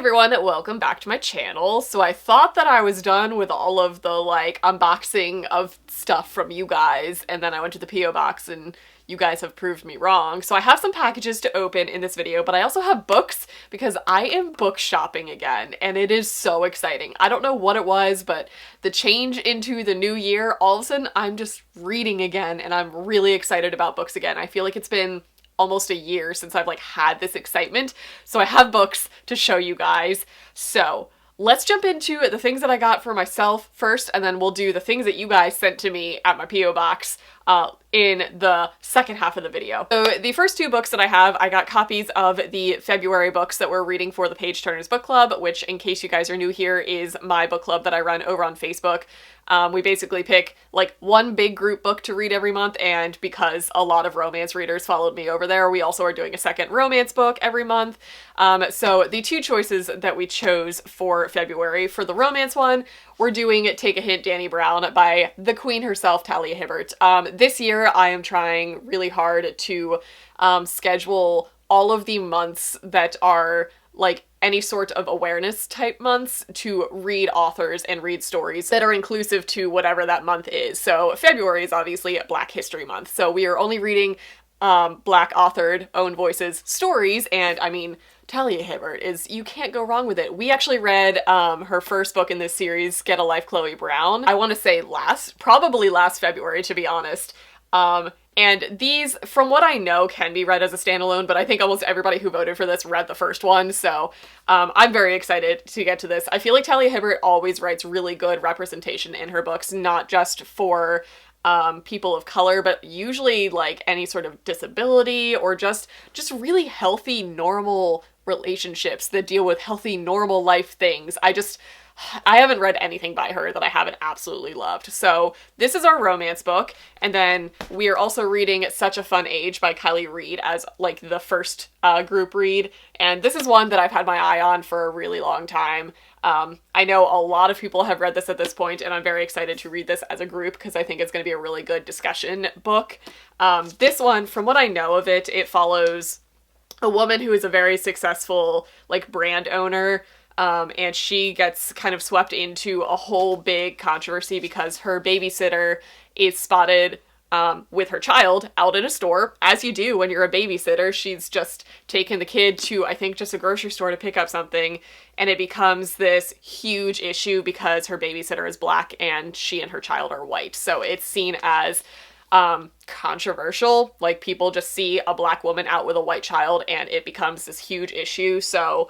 everyone, welcome back to my channel. So I thought that I was done with all of the unboxing of stuff from you guys, and then I went to the P.O. box and you guys have proved me wrong. So I have some packages to open in this video, but I also have books because I am book shopping again, and it is so exciting. I don't know what it was, but the change into the new year, all of a sudden I'm just reading again, and I'm really excited about books again. I feel like it's been almost a year since I've had this excitement. So I have books to show you guys. So let's jump into the things that I got for myself first, and then we'll do the things that you guys sent to me at my P.O. box in the second half of the video. So the first two books that I got copies of the February books that we're reading for the Page Turners Book Club, which, in case you guys are new here, is my book club that I run over on Facebook. We basically pick one big group book to read every month, and because a lot of romance readers followed me over there, we also are doing a second romance book every month. So the two choices that we chose for February, for the romance one, we're doing Take a Hint, Dani Brown by the queen herself, Talia Hibbert. This year I am trying really hard to schedule all of the months that are any sort of awareness type months to read authors and read stories that are inclusive to whatever that month is. So February is obviously Black History Month, so we are only reading Black authored, own voices stories, and I mean, Talia Hibbert you can't go wrong with it. We actually read her first book in this series, Get a Life, Chloe Brown. I want to say probably last February, to be honest. And these, from what I know, can be read as a standalone, but I think almost everybody who voted for this read the first one, so I'm very excited to get to this. I feel like Talia Hibbert always writes really good representation in her books, not just for people of color, but usually any sort of disability or just really healthy, normal relationships that deal with healthy, normal life things. I haven't read anything by her that I haven't absolutely loved. So this is our romance book, and then we are also reading Such a Fun Age by Kylie Reed as the first group read, and this is one that I've had my eye on for a really long time. I know a lot of people have read this at this point, and I'm very excited to read this as a group because I think it's going to be a really good discussion book. This one, from what I know of it, it follows a woman who is a very successful brand owner. And she gets kind of swept into a whole big controversy because her babysitter is spotted with her child out in a store, as you do when you're a babysitter. She's just taken the kid to, I think, just a grocery store to pick up something, and it becomes this huge issue because her babysitter is Black and she and her child are white. So it's seen as controversial. People just see a Black woman out with a white child and it becomes this huge issue. So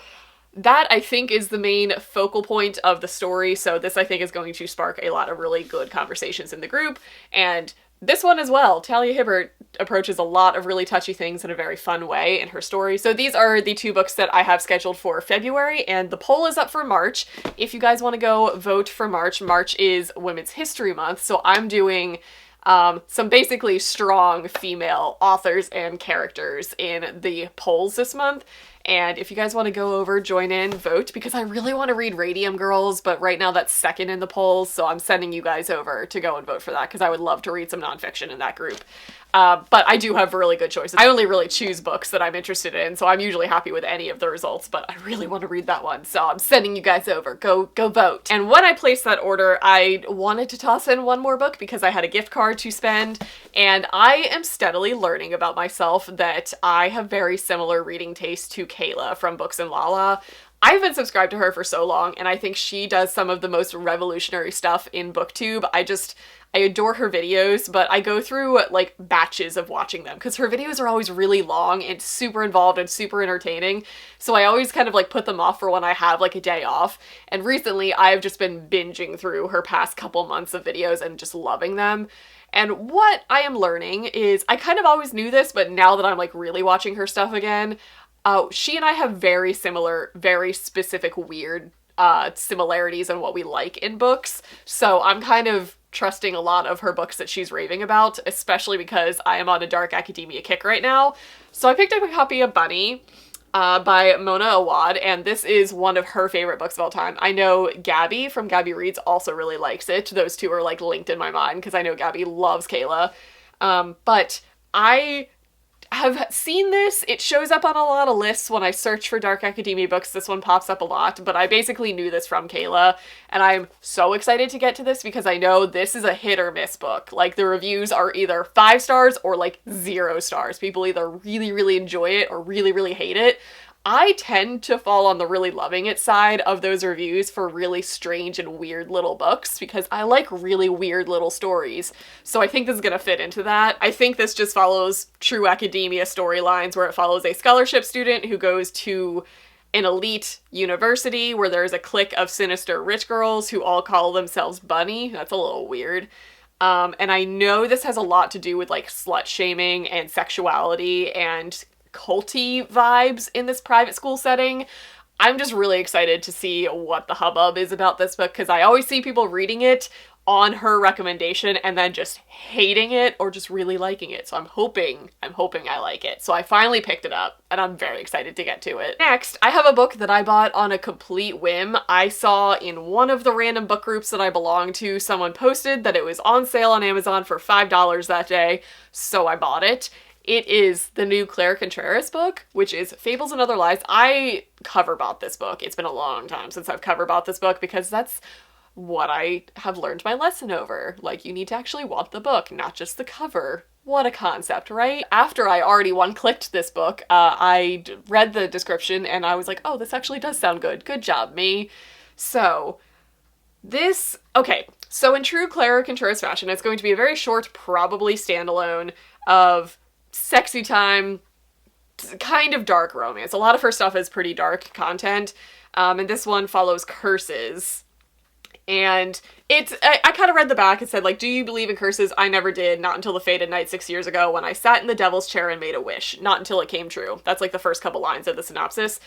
that, I think, is the main focal point of the story, so this, I think, is going to spark a lot of really good conversations in the group, and this one as well. Talia Hibbert approaches a lot of really touchy things in a very fun way in her story. So these are the two books that I have scheduled for February, and the poll is up for March. If you guys want to go vote for March, March is Women's History Month, so I'm doing some basically strong female authors and characters in the polls this month. And if you guys want to go over, join in, vote, because I really want to read Radium Girls, but right now that's second in the polls, so I'm sending you guys over to go and vote for that, because I would love to read some nonfiction in that group. But I do have really good choices. I only really choose books that I'm interested in, so I'm usually happy with any of the results, but I really want to read that one, so I'm sending you guys over. Go vote. And when I placed that order, I wanted to toss in one more book because I had a gift card to spend, and I am steadily learning about myself that I have very similar reading tastes to Kayla from Books and Lala. I've been subscribed to her for so long, and I think she does some of the most revolutionary stuff in BookTube. I adore her videos, but I go through batches of watching them because her videos are always really long and super involved and super entertaining. So I always kind of put them off for when I have a day off. And recently I've just been binging through her past couple months of videos and just loving them. And what I am learning is, I kind of always knew this, but now that I'm really watching her stuff again, she and I have very similar, very specific, weird similarities in what we like in books. So I'm kind of trusting a lot of her books that she's raving about, especially because I am on a dark academia kick right now. So I picked up a copy of Bunny by Mona Awad, and this is one of her favorite books of all time. I know Gabby from Gabby Reads also really likes it. Those two are linked in my mind because I know Gabby loves Kayla. But I have seen this. It shows up on a lot of lists when I search for dark academia books. This one pops up a lot, but I basically knew this from Kayla, and I'm so excited to get to this because I know this is a hit or miss book. Like, the reviews are either 5 stars or like 0 stars. People either really, really enjoy it or really, really hate it. I tend to fall on the really loving it side of those reviews for really strange and weird little books because I like really weird little stories. So I think this is gonna fit into that. I think this just follows true academia storylines where it follows a scholarship student who goes to an elite university where there's a clique of sinister rich girls who all call themselves Bunny. That's a little weird. And I know this has a lot to do with like slut shaming and sexuality and culty vibes in this private school setting. I'm just really excited to see what the hubbub is about this book because I always see people reading it on her recommendation and then just hating it or just really liking it. So I'm hoping I like it. So I finally picked it up and I'm very excited to get to it. Next, I have a book that I bought on a complete whim. I saw in one of the random book groups that I belong to, someone posted that it was on sale on Amazon for $5 that day, so I bought it. It is the new Claire Contreras book, which is Fables and Other Lies. I cover bought this book. It's been a long time since I've cover bought this book because that's what I have learned my lesson over. Like, you need to actually want the book, not just the cover. What a concept, right? After I already one-clicked this book, I read the description and I was like, oh, this actually does sound good. Good job, me. So this, okay, so in true Claire Contreras fashion, it's going to be a very short, probably standalone of sexy time, kind of dark romance. A lot of her stuff is pretty dark content, and this one follows curses. And it's, I kind of read the back. It said, like, do you believe in curses? I never did, not until the fated night 6 years ago when I sat in the devil's chair and made a wish. Not until it came true. That's like the first couple lines of the synopsis.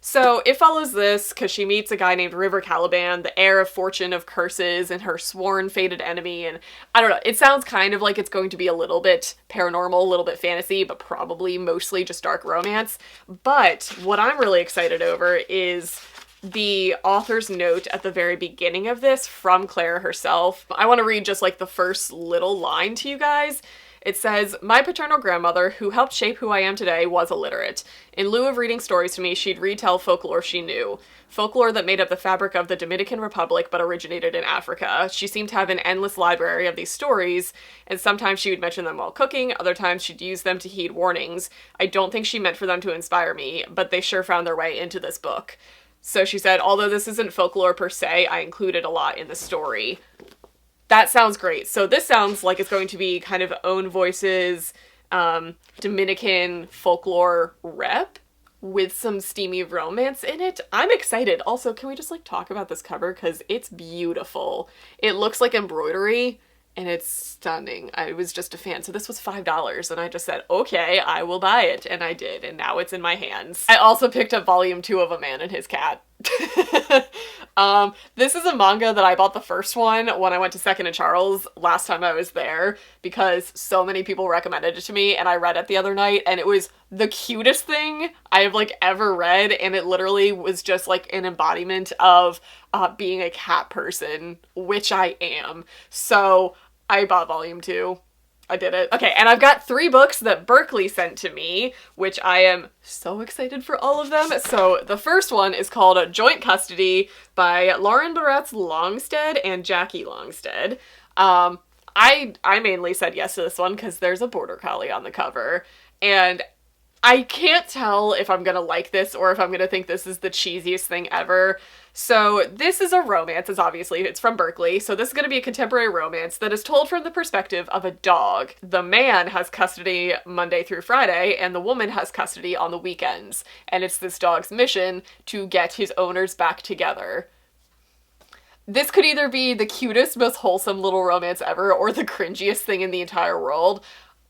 So it follows this because she meets a guy named River Caliban, the heir of fortune of curses and her sworn fated enemy. And I don't know, it sounds kind of like it's going to be a little bit paranormal, a little bit fantasy, but probably mostly just dark romance. But what I'm really excited over is the author's note at the very beginning of this from Claire herself. I want to read just like the first little line to you guys. It says, my paternal grandmother, who helped shape who I am today, was illiterate. In lieu of reading stories to me, she'd retell folklore she knew. Folklore that made up the fabric of the Dominican Republic but originated in Africa. She seemed to have an endless library of these stories, and sometimes she would mention them while cooking, other times she'd use them to heed warnings. I don't think she meant for them to inspire me, but they sure found their way into this book. So she said, although this isn't folklore per se, I included a lot in the story. That sounds great. So this sounds like it's going to be kind of own voices, Dominican folklore rep with some steamy romance in it. I'm excited. Also, can we just like talk about this cover? Because it's beautiful. It looks like embroidery and it's stunning. I was just a fan. So this was $5 and I just said, okay, I will buy it. And I did. And now it's in my hands. I also picked up volume 2 of A Man and His Cat. This is a manga that I bought the first one when I went to Second and Charles last time I was there because so many people recommended it to me and I read it the other night and it was the cutest thing I have like ever read, and it literally was just like an embodiment of being a cat person, which I am. So I bought volume 2. I did it. Okay, and I've got 3 books that Berkeley sent to me, which I am so excited for all of them. So the first one is called Joint Custody by Lauren Barretts Longstead and Jackie Longstead. I mainly said yes to this one because there's a border collie on the cover, and I can't tell if I'm gonna like this or if I'm gonna think this is the cheesiest thing ever. So this is a romance, as obviously it's from Berkeley, so this is going to be a contemporary romance that is told from the perspective of a dog. The man has custody Monday through Friday, and the woman has custody on the weekends. And it's this dog's mission to get his owners back together. This could either be the cutest, most wholesome little romance ever, or the cringiest thing in the entire world.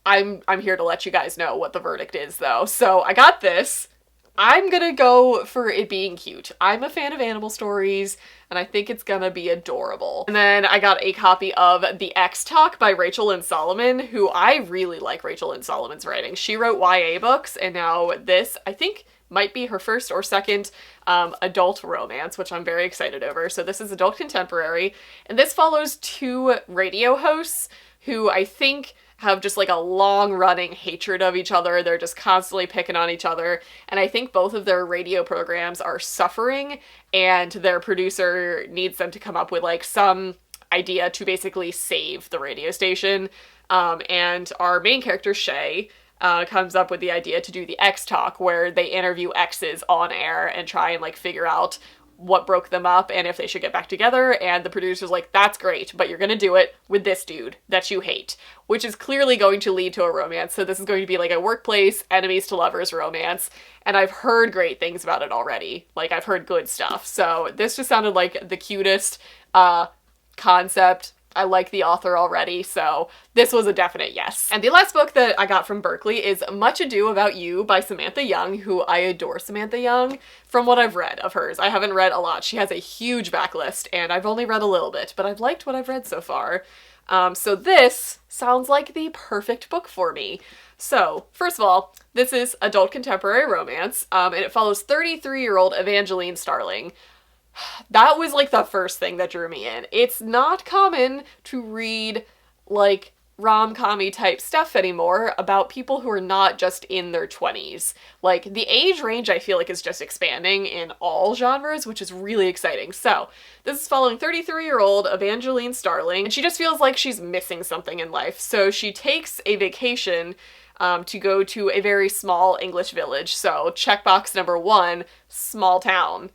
I'm here to let you guys know what the verdict is, though. So I got this. I'm gonna go for it being cute. I'm a fan of animal stories, and I think it's gonna be adorable. And then I got a copy of The X Talk by Rachel Lynn Solomon, who I really like Rachel Lynn Solomon's writing. She wrote YA books, and now this, I think, might be her first or second adult romance, which I'm very excited over. So this is adult contemporary, and this follows 2 radio hosts who I think have just like a long-running hatred of each other. They're just constantly picking on each other. And I think both of their radio programs are suffering, and their producer needs them to come up with like some idea to basically save the radio station. And our main character, Shay, comes up with the idea to do the X Talk, where they interview exes on air and try and like figure out what broke them up and if they should get back together. And the producer's like, that's great, but you're gonna do it with this dude that you hate, which is clearly going to lead to a romance. So this is going to be like a workplace enemies to lovers romance, and I've heard great things about it already. Like, I've heard good stuff. So this just sounded like the cutest concept. I like the author already, so this was a definite yes. And the last book that I got from Berkeley is Much Ado About You by Samantha Young, who I adore Samantha Young from what I've read of hers. I haven't read a lot. She has a huge backlist, and I've only read a little bit, but I've liked what I've read so far. So this sounds like the perfect book for me. So, first of all, this is adult contemporary romance, and it follows 33-year-old Evangeline Starling. That was like the first thing that drew me in. It's not common to read like rom-com-y type stuff anymore about people who are not just in their 20s. Like, the age range I feel like is just expanding in all genres, which is really exciting. So this is following 33-year-old Evangeline Starling, and she just feels like she's missing something in life. So she takes a vacation to go to a very small English village. So checkbox number 1, small town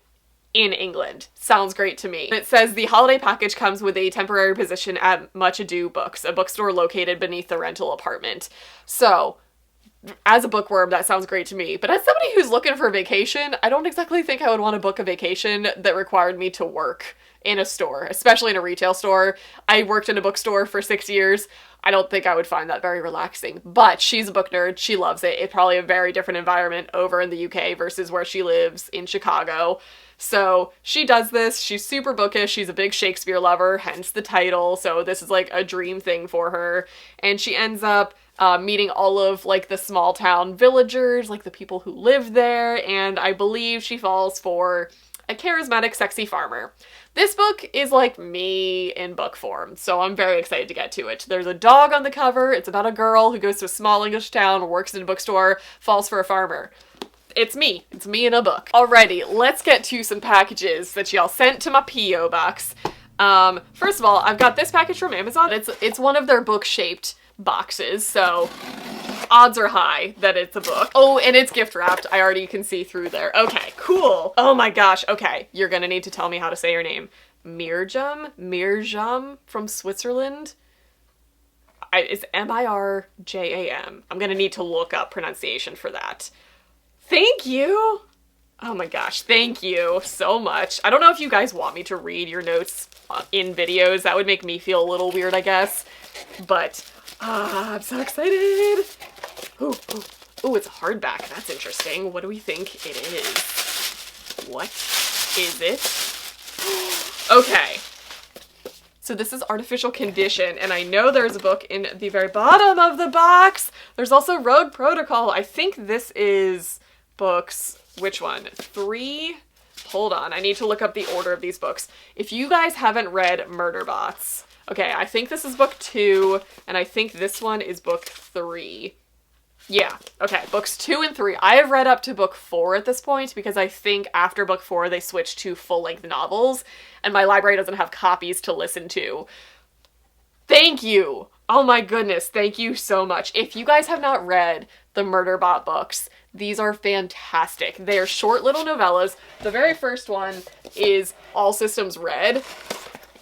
in England. Sounds great to me. It says the holiday package comes with a temporary position at Much Ado Books, a bookstore located beneath the rental apartment. So, as a bookworm, that sounds great to me. But as somebody who's looking for a vacation, I don't exactly think I would want to book a vacation that required me to work in a store, especially in a retail store. I worked in a bookstore for 6 years. I don't think I would find that very relaxing, but she's a book nerd. She loves it. It's probably a very different environment over in the UK versus where she lives in Chicago. So she does this. She's super bookish. She's a big Shakespeare lover, hence the title. So this is like a dream thing for her. And she ends up meeting all of like the small town villagers, like the people who live there. And I believe she falls for a charismatic, sexy farmer. This book is like me in book form, so I'm very excited to get to it. There's a dog on the cover. It's about a girl who goes to a small English town, works in a bookstore, falls for a farmer. It's me. It's me in a book. Alrighty, let's get to some packages that y'all sent to my P.O. box. First of all, I've got this package from Amazon. It's one of their book-shaped boxes, so odds are high that it's a book. Oh, and it's gift wrapped. I already can see through there. Okay, cool. Oh my gosh. Okay, you're gonna need to tell me how to say your name. Mirjam from Switzerland. It's Mirjam. I'm gonna need to look up pronunciation for that. Thank you. Oh my gosh, thank you so much. I don't know if you guys want me to read your notes in videos. That would make me feel a little weird, I guess. But I'm so excited. Ooh, ooh, ooh, it's a hardback. That's interesting. What do we think it is? What is it? Okay. So this is Artificial Condition, and I know there's a book in the very bottom of the box. There's also Road Protocol. I think this is books, which one? 3? Hold on, I need to look up the order of these books. If you guys haven't read Murderbots, okay, I think this is book 2, and I think this one is book 3. Yeah, okay, books 2 and 3. I have read up to book 4 at this point because I think after book 4 they switched to full-length novels, and my library doesn't have copies to listen to. Thank you! Oh my goodness, thank you so much. If you guys have not read the Murderbot books, these are fantastic. They are short little novellas. The very first one is All Systems Red,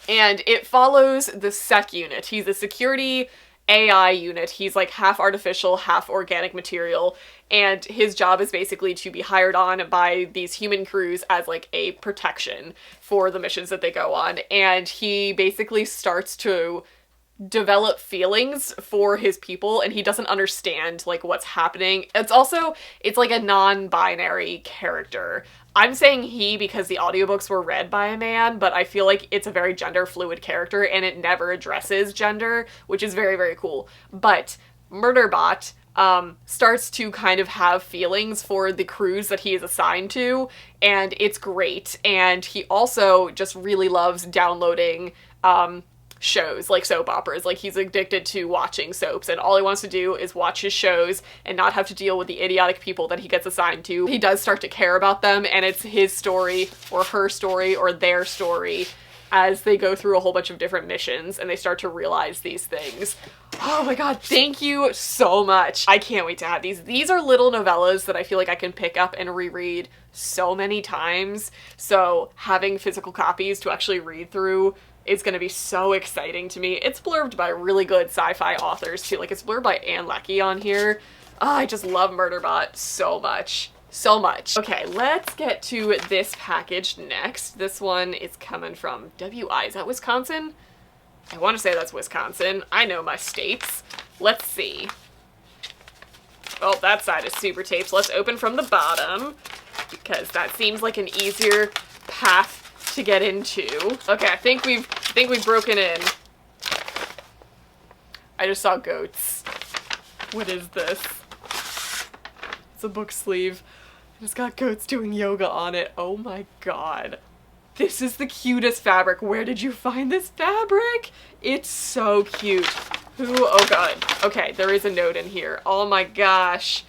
and it follows the SEC unit. He's a security AI unit. He's like half artificial, half organic material, and his job is basically to be hired on by these human crews as like a protection for the missions that they go on. And he basically starts to develop feelings for his people, and he doesn't understand like what's happening. It's like a non-binary character. I'm saying he because the audiobooks were read by a man, but I feel like it's a very gender fluid character and it never addresses gender, which is very, very cool. But Murderbot starts to kind of have feelings for the crews that he is assigned to, and it's great. And he also just really loves downloading shows, like soap operas. Like, he's addicted to watching soaps, and all he wants to do is watch his shows and not have to deal with the idiotic people that he gets assigned to. He does start to care about them, and it's his story or her story or their story as they go through a whole bunch of different missions and they start to realize these things. Oh my god, thank you so much. I can't wait to have these. These are little novellas that I feel like I can pick up and reread so many times. So having physical copies to actually read through is going to be so exciting to me. It's blurbed by really good sci-fi authors too. Like, it's blurbed by Anne Leckie on here. Oh, I just love Murderbot so much. So much. Okay, let's get to this package next. This one is coming from WI. Is that Wisconsin? I want to say that's Wisconsin. I know my states. Let's see. Oh, that side is super taped. Let's open from the bottom because that seems like an easier path to get into. Okay, I think we've broken in. I just saw goats. What is this? It's a book sleeve. It's got goats doing yoga on it. Oh my god. This is the cutest fabric. Where did you find this fabric? It's so cute. Oh god. Okay, there is a note in here. Oh my gosh.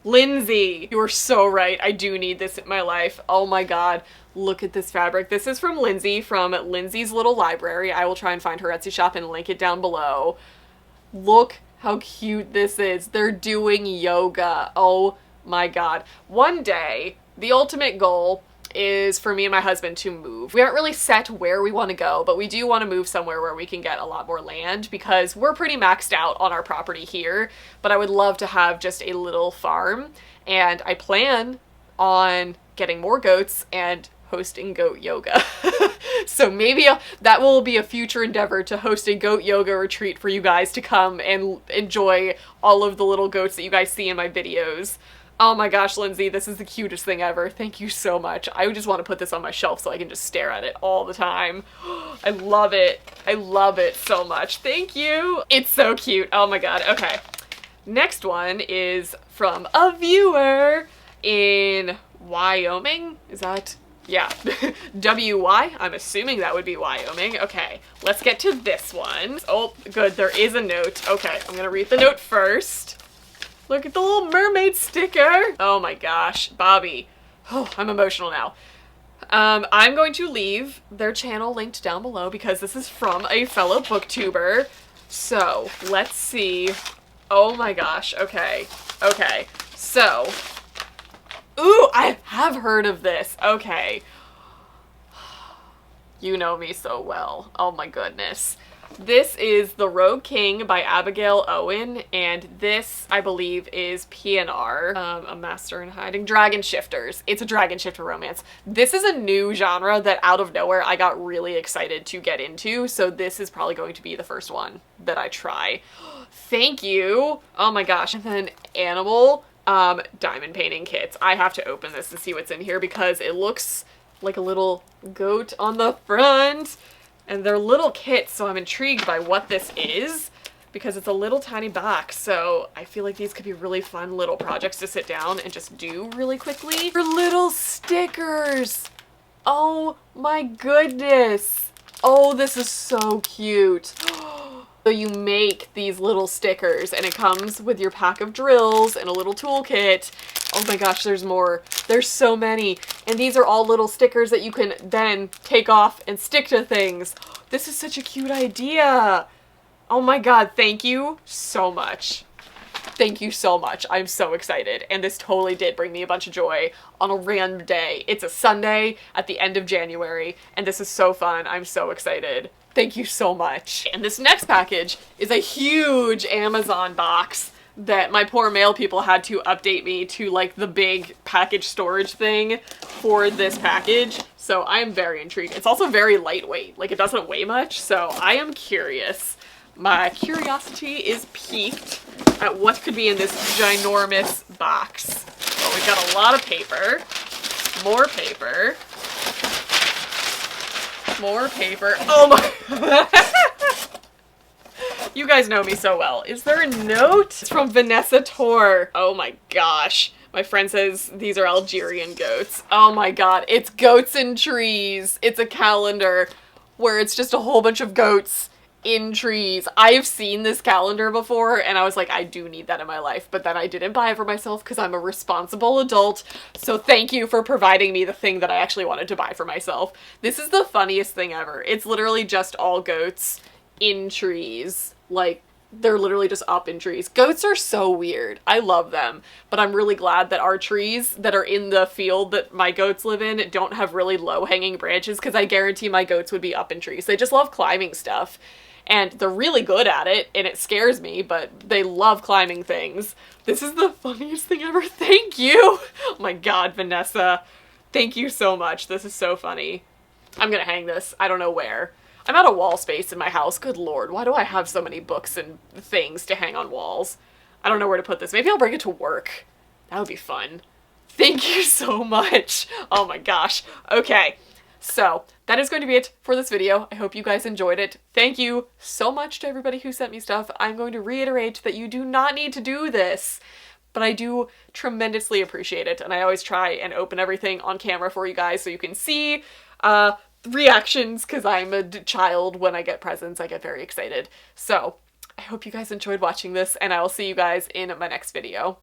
Lindsay, you are so right. I do need this in my life. Oh my god. Look at this fabric. This is from Lindsay, from Lindsay's Little Library. I will try and find her Etsy shop and link it down below. Look how cute this is. They're doing yoga. Oh my god. One day, the ultimate goal is for me and my husband to move. We aren't really set where we want to go, but we do want to move somewhere where we can get a lot more land because we're pretty maxed out on our property here, but I would love to have just a little farm, and I plan on getting more goats and hosting goat yoga. So maybe that will be a future endeavor, to host a goat yoga retreat for you guys to come and enjoy all of the little goats that you guys see in my videos. Oh my gosh, Lindsay, this is the cutest thing ever. Thank you so much. I just want to put this on my shelf so I can just stare at it all the time. I love it. I love it so much. Thank you. It's so cute. Oh my god. Okay. Next one is from a viewer in Wyoming. Is that? Yeah. WY? I'm assuming that would be Wyoming. Okay. Let's get to this one. Oh, good. There is a note. Okay. I'm gonna read the note first. Look at the little mermaid sticker. Oh my gosh, Bobby. Oh, I'm emotional now. I'm going to leave their channel linked down below because this is from a fellow booktuber. So let's see. Oh my gosh. Okay. Okay. So, ooh, I have heard of this. Okay. You know me so well. Oh my goodness. This is The Rogue King by Abigail Owen, and this, I believe, is PNR, A Master in Hiding, Dragon Shifters. It's a dragon shifter romance. This is a new genre that out of nowhere I got really excited to get into, so this is probably going to be the first one that I try. Thank you! Oh my gosh. And then Animal diamond painting kits. I have to open this to see what's in here because it looks like a little goat on the front. And they're little kits, so I'm intrigued by what this is because it's a little tiny box. So I feel like these could be really fun little projects to sit down and just do really quickly. For little stickers. Oh my goodness. Oh, this is so cute. So you make these little stickers and it comes with your pack of drills and a little toolkit. Oh my gosh, there's more. There's so many. And these are all little stickers that you can then take off and stick to things. This is such a cute idea. Oh my god, thank you so much. Thank you so much. I'm so excited. And this totally did bring me a bunch of joy on a random day. It's a Sunday at the end of January, and this is so fun. I'm so excited. Thank you so much. And this next package is a huge Amazon box that my poor mail people had to update me to like the big package storage thing for this package. So I am very intrigued. It's also very lightweight. Like, it doesn't weigh much, so I am curious. My curiosity is piqued at what could be in this ginormous box. Well, we've got a lot of paper, more paper, more paper. Oh my. You guys know me so well. Is there a note? It's from Vanessa Tor. Oh my gosh. My friend says these are Algerian goats. Oh my god. It's goats and trees. It's a calendar where it's just a whole bunch of goats in trees. I've seen this calendar before and I was like, I do need that in my life, but then I didn't buy it for myself because I'm a responsible adult. So thank you for providing me the thing that I actually wanted to buy for myself. This is the funniest thing ever. It's literally just all goats in trees. Like, they're literally just up in trees. Goats are so weird. I love them, but I'm really glad that our trees that are in the field that my goats live in don't have really low-hanging branches, because I guarantee my goats would be up in trees. They just love climbing stuff, and they're really good at it, and it scares me, but they love climbing things. This is the funniest thing ever. Thank you! Oh my god, Vanessa. Thank you so much. This is so funny. I'm gonna hang this. I don't know where. I'm out of wall space in my house. Good lord, why do I have so many books and things to hang on walls? I don't know where to put this. Maybe I'll bring it to work. That would be fun. Thank you so much. Oh my gosh. Okay, so that is going to be it for this video. I hope you guys enjoyed it. Thank you so much to everybody who sent me stuff. I'm going to reiterate that you do not need to do this, but I do tremendously appreciate it, and I always try and open everything on camera for you guys so you can see reactions, because I'm a child. When I get presents, I get very excited. So I hope you guys enjoyed watching this, and I will see you guys in my next video.